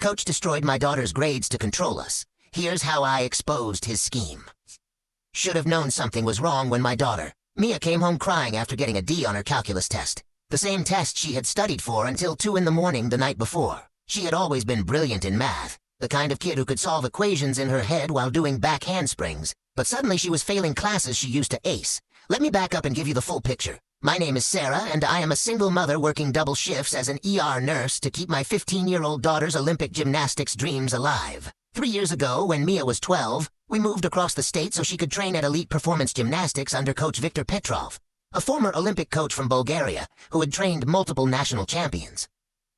Coach destroyed my daughter's grades to control us. Here's how I exposed his scheme. Should have known something was wrong when my daughter, Mia, came home crying after getting a D on her calculus test. The same test she had studied for until 2 in the morning the night before. She had always been brilliant in math, the kind of kid who could solve equations in her head while doing back handsprings, but suddenly she was failing classes she used to ace. Let me back up and give you the full picture. My name is Sarah, and I am a single mother working double shifts as an ER nurse to keep my 15-year-old daughter's Olympic gymnastics dreams alive. 3 years ago, when Mia was 12, we moved across the state so she could train at elite performance gymnastics under Coach Viktor Petrov, a former Olympic coach from Bulgaria who had trained multiple national champions.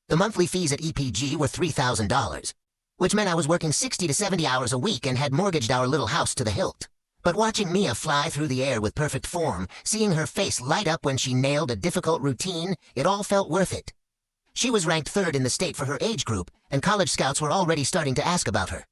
The monthly fees at EPG were $3,000, which meant I was working 60 to 70 hours a week and had mortgaged our little house to the hilt. But watching Mia fly through the air with perfect form, seeing her face light up when she nailed a difficult routine, it all felt worth it. She was ranked 3rd in the state for her age group, and college scouts were already starting to ask about her.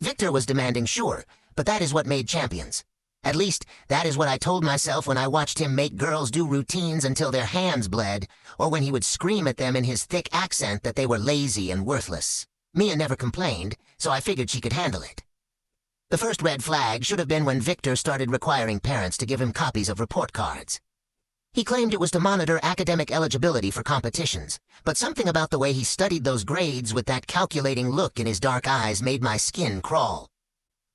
Victor was demanding, sure, but that is what made champions. At least, that is what I told myself when I watched him make girls do routines until their hands bled, or when he would scream at them in his thick accent that they were lazy and worthless. Mia never complained, so I figured she could handle it. The first red flag should have been when Victor started requiring parents to give him copies of report cards. He claimed it was to monitor academic eligibility for competitions, but something about the way he studied those grades with that calculating look in his dark eyes made my skin crawl.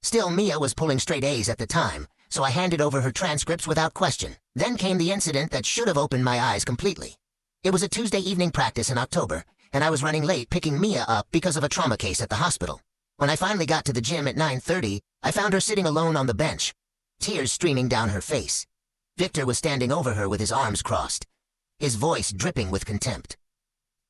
Still, Mia was pulling straight A's at the time, so I handed over her transcripts without question. Then came the incident that should have opened my eyes completely. It was a Tuesday evening practice in October, and I was running late picking Mia up because of a trauma case at the hospital. When I finally got to the gym at 9:30, I found her sitting alone on the bench, tears streaming down her face. Victor was standing over her with his arms crossed, his voice dripping with contempt.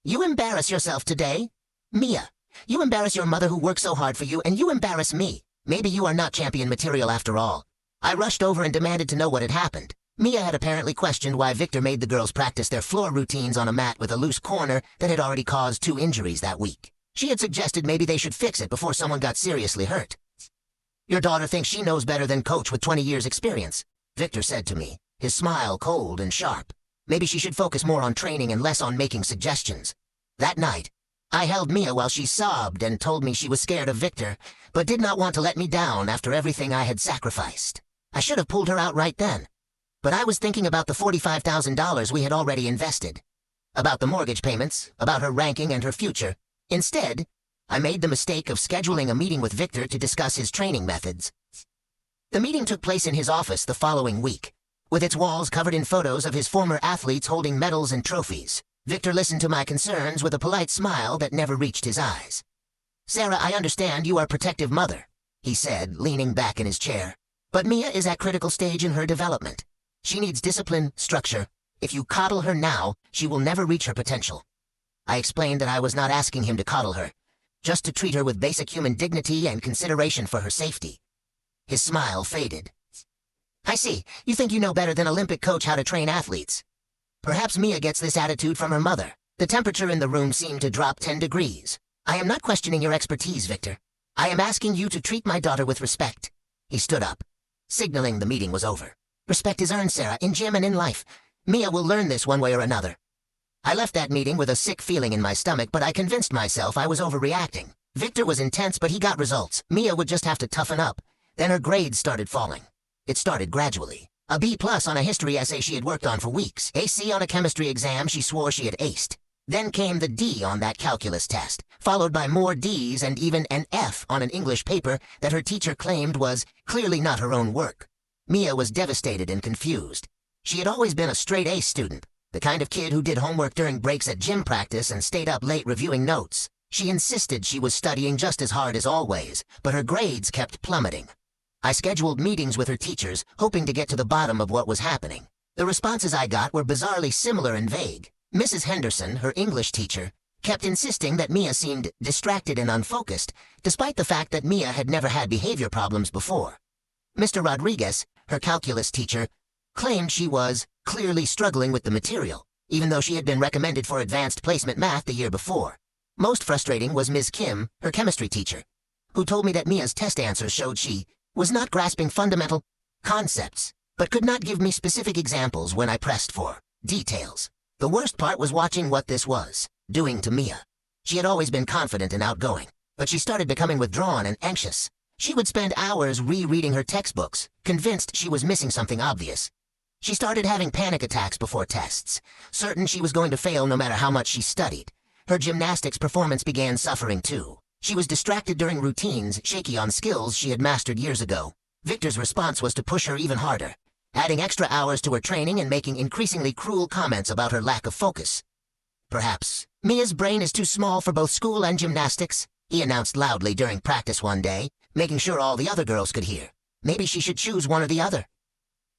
"You embarrass yourself today? Mia, you embarrass your mother who worked so hard for you, and you embarrass me. Maybe you are not champion material after all." I rushed over and demanded to know what had happened. Mia had apparently questioned why Victor made the girls practice their floor routines on a mat with a loose corner that had already caused 2 injuries that week. She had suggested maybe they should fix it before someone got seriously hurt. "Your daughter thinks she knows better than Coach with 20 years' experience," Victor said to me, his smile cold and sharp. "Maybe she should focus more on training and less on making suggestions." That night, I held Mia while she sobbed and told me she was scared of Victor, but did not want to let me down after everything I had sacrificed. I should have pulled her out right then. But I was thinking about the $45,000 we had already invested, about the mortgage payments, about her ranking and her future. Instead, I made the mistake of scheduling a meeting with Victor to discuss his training methods. The meeting took place in his office the following week, with its walls covered in photos of his former athletes holding medals and trophies. Victor listened to my concerns with a polite smile that never reached his eyes. "Sarah, I understand you are a protective mother," he said, leaning back in his chair. "But Mia is at critical stage in her development. She needs discipline, structure. If you coddle her now, she will never reach her potential." I explained that I was not asking him to coddle her, just to treat her with basic human dignity and consideration for her safety. His smile faded. "I see. You think you know better than Olympic coach how to train athletes. Perhaps Mia gets this attitude from her mother." The temperature in the room seemed to drop 10 degrees. "I am not questioning your expertise, Victor. I am asking you to treat my daughter with respect." He stood up, signaling the meeting was over. "Respect is earned, Sarah, in gym and in life. Mia will learn this one way or another." I left that meeting with a sick feeling in my stomach, but I convinced myself I was overreacting. Victor was intense, but he got results. Mia would just have to toughen up. Then her grades started falling. It started gradually. A B+ on a history essay she had worked on for weeks. A C on a chemistry exam she swore she had aced. Then came the D on that calculus test, followed by more Ds and even an F on an English paper that her teacher claimed was clearly not her own work. Mia was devastated and confused. She had always been a straight-A student, the kind of kid who did homework during breaks at gym practice and stayed up late reviewing notes. She insisted she was studying just as hard as always, but her grades kept plummeting. I scheduled meetings with her teachers, hoping to get to the bottom of what was happening. The responses I got were bizarrely similar and vague. Mrs. Henderson, her English teacher, kept insisting that Mia seemed distracted and unfocused, despite the fact that Mia had never had behavior problems before. Mr. Rodriguez, her calculus teacher, claimed she was clearly struggling with the material, even though she had been recommended for advanced placement math the year before. Most frustrating was Ms. Kim, her chemistry teacher, who told me that Mia's test answers showed she was not grasping fundamental concepts, but could not give me specific examples when I pressed for details. The worst part was watching what this was doing to Mia. She had always been confident and outgoing, but she started becoming withdrawn and anxious. She would spend hours rereading her textbooks, convinced she was missing something obvious. She started having panic attacks before tests, certain she was going to fail no matter how much she studied. Her gymnastics performance began suffering too. She was distracted during routines, shaky on skills she had mastered years ago. Victor's response was to push her even harder, adding extra hours to her training and making increasingly cruel comments about her lack of focus. "Perhaps Mia's brain is too small for both school and gymnastics," he announced loudly during practice one day, making sure all the other girls could hear. "Maybe she should choose one or the other."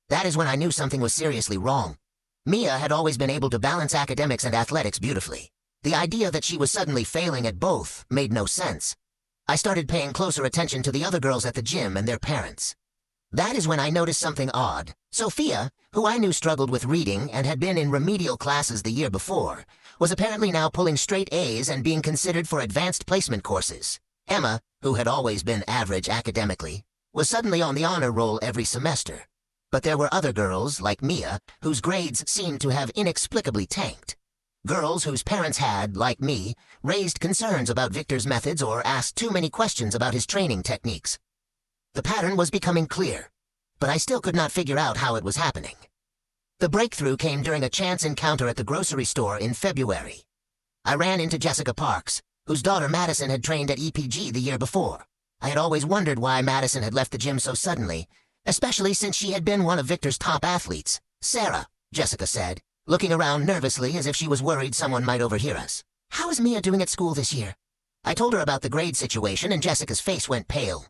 That is when I knew something was seriously wrong. Mia had always been able to balance academics and athletics beautifully. The idea that she was suddenly failing at both made no sense. I started paying closer attention to the other girls at the gym and their parents. That is when I noticed something odd. Sophia, who I knew struggled with reading and had been in remedial classes the year before, was apparently now pulling straight A's and being considered for advanced placement courses. Emma, who had always been average academically, was suddenly on the honor roll every semester. But there were other girls, like Mia, whose grades seemed to have inexplicably tanked. Girls whose parents had, like me, raised concerns about Victor's methods or asked too many questions about his training techniques. The pattern was becoming clear, but I still could not figure out how it was happening. The breakthrough came during a chance encounter at the grocery store in February. I ran into Jessica Parks, whose daughter Madison had trained at EPG the year before. I had always wondered why Madison had left the gym so suddenly, especially since she had been one of Victor's top athletes. "Sarah," Jessica said, looking around nervously as if she was worried someone might overhear us. "How is Mia doing at school this year?" I told her about the grade situation and Jessica's face went pale.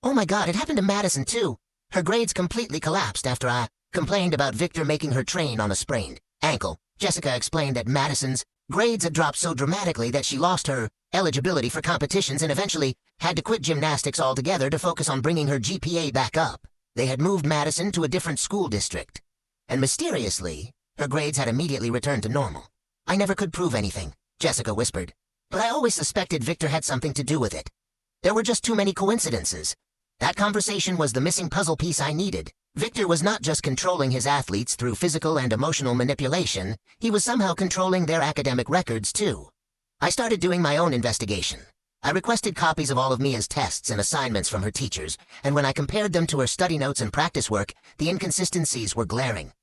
"Oh my God, it happened to Madison too. Her grades completely collapsed after I complained about Victor making her train on a sprained ankle." Jessica explained that Madison's grades had dropped so dramatically that she lost her eligibility for competitions and eventually had to quit gymnastics altogether to focus on bringing her GPA back up. They had moved Madison to a different school district, and mysteriously, her grades had immediately returned to normal. "I never could prove anything," Jessica whispered, "but I always suspected Victor had something to do with it. There were just too many coincidences." That conversation was the missing puzzle piece I needed. Victor was not just controlling his athletes through physical and emotional manipulation, he was somehow controlling their academic records too. I started doing my own investigation. I requested copies of all of Mia's tests and assignments from her teachers, and when I compared them to her study notes and practice work, the inconsistencies were glaring.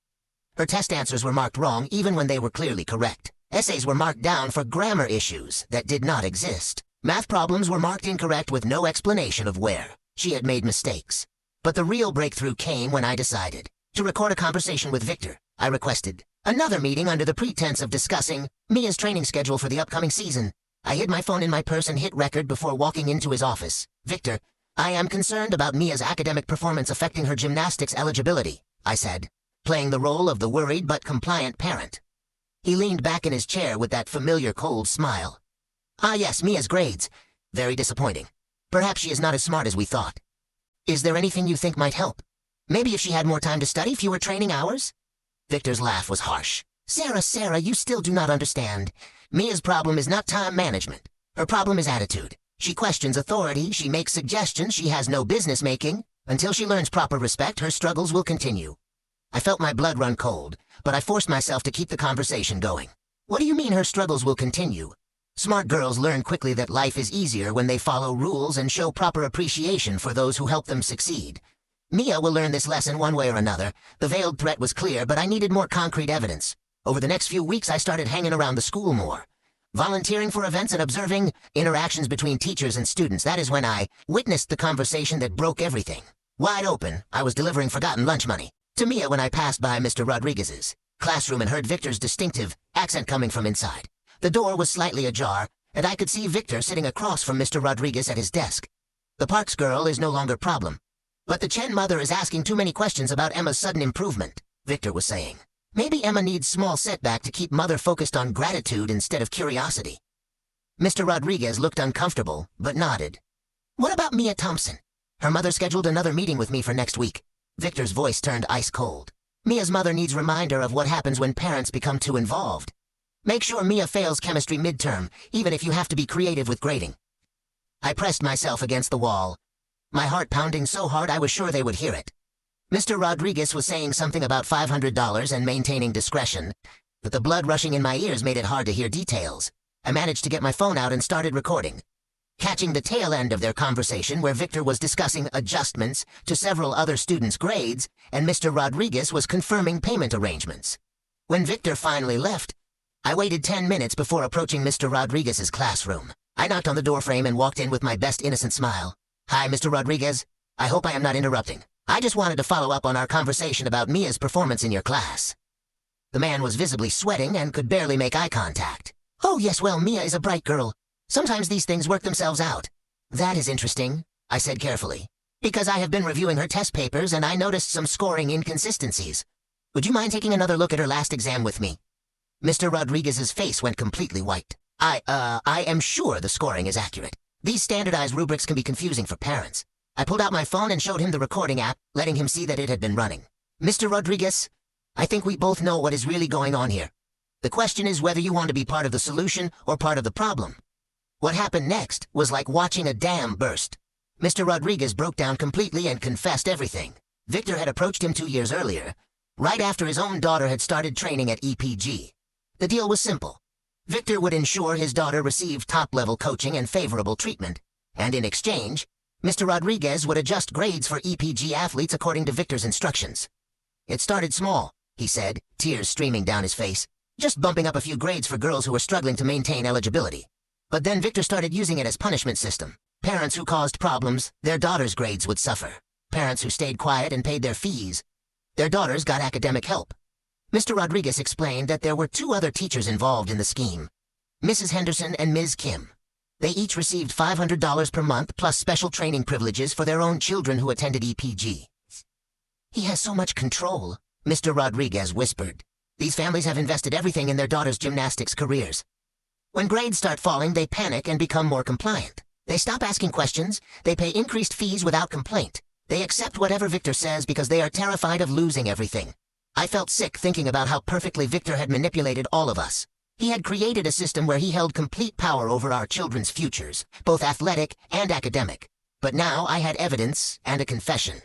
Her test answers were marked wrong even when they were clearly correct. Essays were marked down for grammar issues that did not exist. Math problems were marked incorrect with no explanation of where she had made mistakes. But the real breakthrough came when I decided to record a conversation with Victor. I requested another meeting under the pretense of discussing Mia's training schedule for the upcoming season. I hid my phone in my purse and hit record before walking into his office. "Victor, I am concerned about Mia's academic performance affecting her gymnastics eligibility," I said, playing the role of the worried but compliant parent. He leaned back in his chair with that familiar cold smile. "Ah yes, Mia's grades. Very disappointing. Perhaps she is not as smart as we thought. Is there anything you think might help? Maybe if she had more time to study, fewer training hours?" Victor's laugh was harsh. Sarah, you still do not understand. Mia's problem is not time management. Her problem is attitude. She questions authority, she makes suggestions she has no business making. Until she learns proper respect, her struggles will continue." I felt my blood run cold, but I forced myself to keep the conversation going. "What do you mean her struggles will continue?" "Smart girls learn quickly that life is easier when they follow rules and show proper appreciation for those who help them succeed. Mia will learn this lesson one way or another." The veiled threat was clear, but I needed more concrete evidence. Over the next few weeks I started hanging around the school more, volunteering for events and observing interactions between teachers and students. That is when I witnessed the conversation that broke everything. Wide open, I was delivering forgotten lunch money to Mia when I passed by Mr. Rodriguez's classroom and heard Victor's distinctive accent coming from inside. The door was slightly ajar, and I could see Victor sitting across from Mr. Rodriguez at his desk. "The Parks girl is no longer a problem, but the Chen mother is asking too many questions about Emma's sudden improvement," Victor was saying. "Maybe Emma needs small setback to keep mother focused on gratitude instead of curiosity." Mr. Rodriguez looked uncomfortable, but nodded. "What about Mia Thompson? Her mother scheduled another meeting with me for next week." Victor's voice turned ice cold. "Mia's mother needs reminder of what happens when parents become too involved. Make sure Mia fails chemistry midterm, even if you have to be creative with grading." I pressed myself against the wall, my heart pounding so hard I was sure they would hear it. Mr. Rodriguez was saying something about $500 and maintaining discretion, but the blood rushing in my ears made it hard to hear details. I managed to get my phone out and started recording, catching the tail end of their conversation where Victor was discussing adjustments to several other students' grades and Mr. Rodriguez was confirming payment arrangements. When Victor finally left, I waited 10 minutes before approaching Mr. Rodriguez's classroom. I knocked on the doorframe and walked in with my best innocent smile. "Hi, Mr. Rodriguez. I hope I am not interrupting. I just wanted to follow up on our conversation about Mia's performance in your class." The man was visibly sweating and could barely make eye contact. "Oh yes, well, Mia is a bright girl. Sometimes these things work themselves out." "That is interesting," I said carefully, "because I have been reviewing her test papers and I noticed some scoring inconsistencies. Would you mind taking another look at her last exam with me?" Mr. Rodriguez's face went completely white. I am sure the scoring is accurate. These standardized rubrics can be confusing for parents." I pulled out my phone and showed him the recording app, letting him see that it had been running. "Mr. Rodriguez, I think we both know what is really going on here. The question is whether you want to be part of the solution or part of the problem." What happened next was like watching a dam burst. Mr. Rodriguez broke down completely and confessed everything. Victor had approached him 2 years earlier, right after his own daughter had started training at EPG. The deal was simple. Victor would ensure his daughter received top-level coaching and favorable treatment, and in exchange, Mr. Rodriguez would adjust grades for EPG athletes according to Victor's instructions. "It started small," he said, tears streaming down his face, "just bumping up a few grades for girls who were struggling to maintain eligibility. But then Victor started using it as punishment system. Parents who caused problems, their daughters' grades would suffer. Parents who stayed quiet and paid their fees, their daughters got academic help." Mr. Rodriguez explained that there were 2 other teachers involved in the scheme, Mrs. Henderson and Ms. Kim. They each received $500 per month plus special training privileges for their own children who attended EPG. "He has so much control," Mr. Rodriguez whispered. "These families have invested everything in their daughters' gymnastics careers. When grades start falling, they panic and become more compliant. They stop asking questions, they pay increased fees without complaint. They accept whatever Victor says because they are terrified of losing everything." I felt sick thinking about how perfectly Victor had manipulated all of us. He had created a system where he held complete power over our children's futures, both athletic and academic. But now I had evidence and a confession.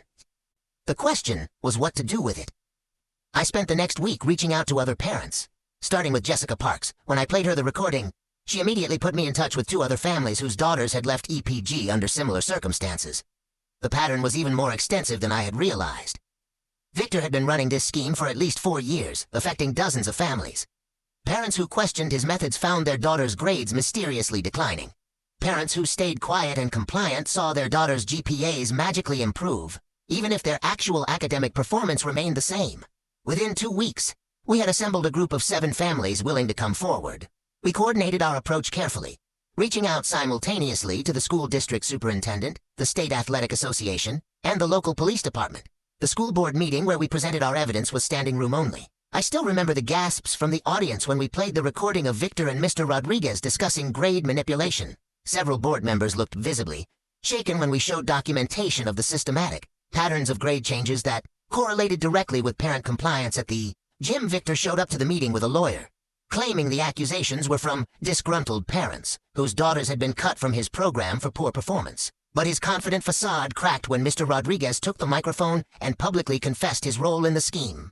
The question was what to do with it. I spent the next week reaching out to other parents, starting with Jessica Parks. When I played her the recording, she immediately put me in touch with 2 other families whose daughters had left EPG under similar circumstances. The pattern was even more extensive than I had realized. Victor had been running this scheme for at least 4 years, affecting dozens of families. Parents who questioned his methods found their daughters' grades mysteriously declining. Parents who stayed quiet and compliant saw their daughters' GPAs magically improve, even if their actual academic performance remained the same. Within 2 weeks, we had assembled a group of 7 families willing to come forward. We coordinated our approach carefully, reaching out simultaneously to the school district superintendent, the state athletic association, and the local police department. The school board meeting where we presented our evidence was standing room only. I still remember the gasps from the audience when we played the recording of Victor and Mr. Rodriguez discussing grade manipulation. Several board members looked visibly shaken when we showed documentation of the systematic patterns of grade changes that correlated directly with parent compliance at the gym. Victor showed up to the meeting with a lawyer, claiming the accusations were from disgruntled parents whose daughters had been cut from his program for poor performance. But his confident facade cracked when Mr. Rodriguez took the microphone and publicly confessed his role in the scheme.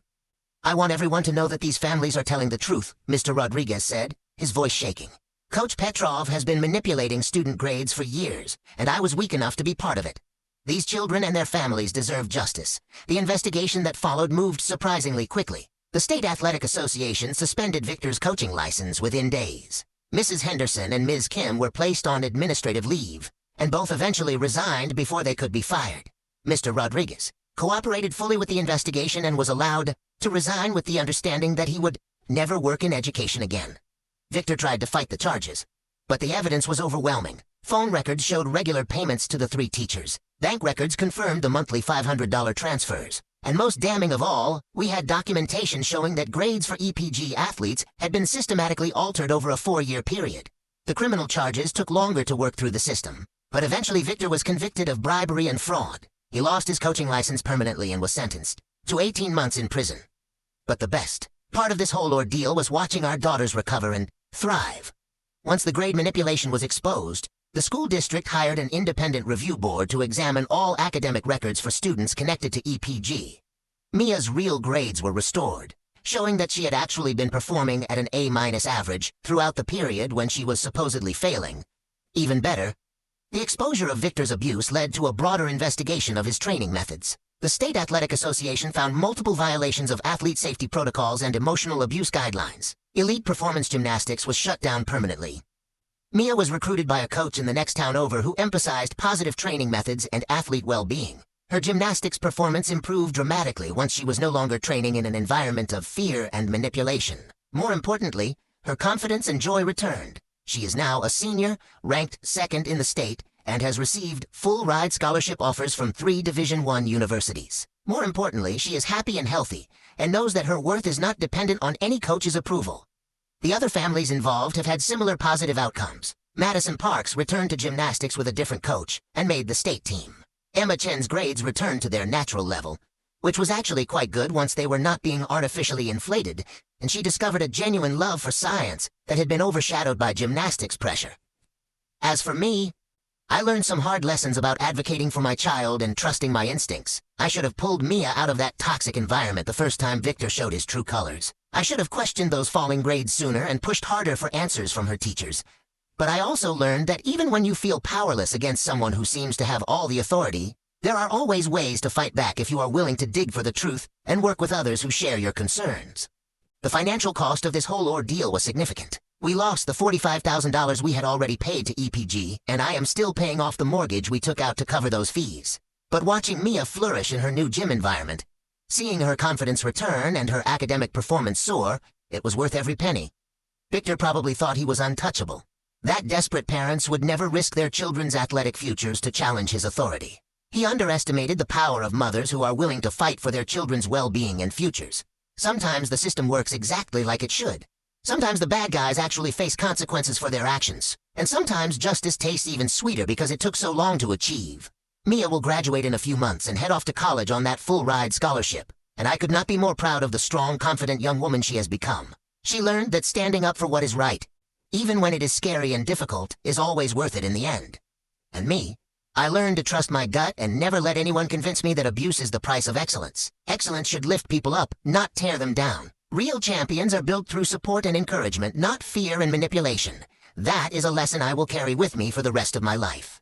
"I want everyone to know that these families are telling the truth," Mr. Rodriguez said, his voice shaking. "Coach Petrov has been manipulating student grades for years, and I was weak enough to be part of it. These children and their families deserve justice." The investigation that followed moved surprisingly quickly. The State Athletic Association suspended Victor's coaching license within days. Mrs. Henderson and Ms. Kim were placed on administrative leave, and both eventually resigned before they could be fired. Mr. Rodriguez cooperated fully with the investigation and was allowed to resign with the understanding that he would never work in education again. Victor tried to fight the charges, but the evidence was overwhelming. Phone records showed regular payments to the 3 teachers. Bank records confirmed the monthly $500 transfers. And most damning of all, we had documentation showing that grades for EPG athletes had been systematically altered over a 4-year period. The criminal charges took longer to work through the system, but eventually Victor was convicted of bribery and fraud. He lost his coaching license permanently and was sentenced to 18 months in prison. But the best part of this whole ordeal was watching our daughters recover and thrive. Once the grade manipulation was exposed, the school district hired an independent review board to examine all academic records for students connected to EPG. Mia's real grades were restored. showing that she had actually been performing at an A- average throughout the period when she was supposedly failing. Even better, the exposure of Victor's abuse led to a broader investigation of his training methods. The State Athletic Association found multiple violations of athlete safety protocols and emotional abuse guidelines. Elite performance gymnastics was shut down permanently. Mia was recruited by a coach in the next town over who emphasized positive training methods and athlete well-being. Her gymnastics performance improved dramatically once she was no longer training in an environment of fear and manipulation. More importantly, her confidence and joy returned. She is now a senior, ranked second in the state, and has received full-ride scholarship offers from 3 Division I universities. More importantly, she is happy and healthy, and knows that her worth is not dependent on any coach's approval. The other families involved have had similar positive outcomes. Madison Parks returned to gymnastics with a different coach, and made the state team. Emma Chen's grades returned to their natural level, which was actually quite good once they were not being artificially inflated, and she discovered a genuine love for science that had been overshadowed by gymnastics pressure. As for me, I learned some hard lessons about advocating for my child and trusting my instincts. I should have pulled Mia out of that toxic environment the first time Victor showed his true colors. I should have questioned those falling grades sooner and pushed harder for answers from her teachers. But I also learned that even when you feel powerless against someone who seems to have all the authority, there are always ways to fight back if you are willing to dig for the truth and work with others who share your concerns. The financial cost of this whole ordeal was significant. We lost the $45,000 we had already paid to EPG, and I am still paying off the mortgage we took out to cover those fees. But watching Mia flourish in her new gym environment, seeing her confidence return and her academic performance soar, it was worth every penny. Victor probably thought he was untouchable. That desperate parents would never risk their children's athletic futures to challenge his authority. He underestimated the power of mothers who are willing to fight for their children's well-being and futures. Sometimes the system works exactly like it should. Sometimes the bad guys actually face consequences for their actions. And sometimes justice tastes even sweeter because it took so long to achieve. Mia will graduate in a few months and head off to college on that full-ride scholarship. And I could not be more proud of the strong, confident young woman she has become. She learned that standing up for what is right, even when it is scary and difficult, is always worth it in the end. And me, I learned to trust my gut and never let anyone convince me that abuse is the price of excellence. Excellence should lift people up, not tear them down. Real champions are built through support and encouragement, not fear and manipulation. That is a lesson I will carry with me for the rest of my life.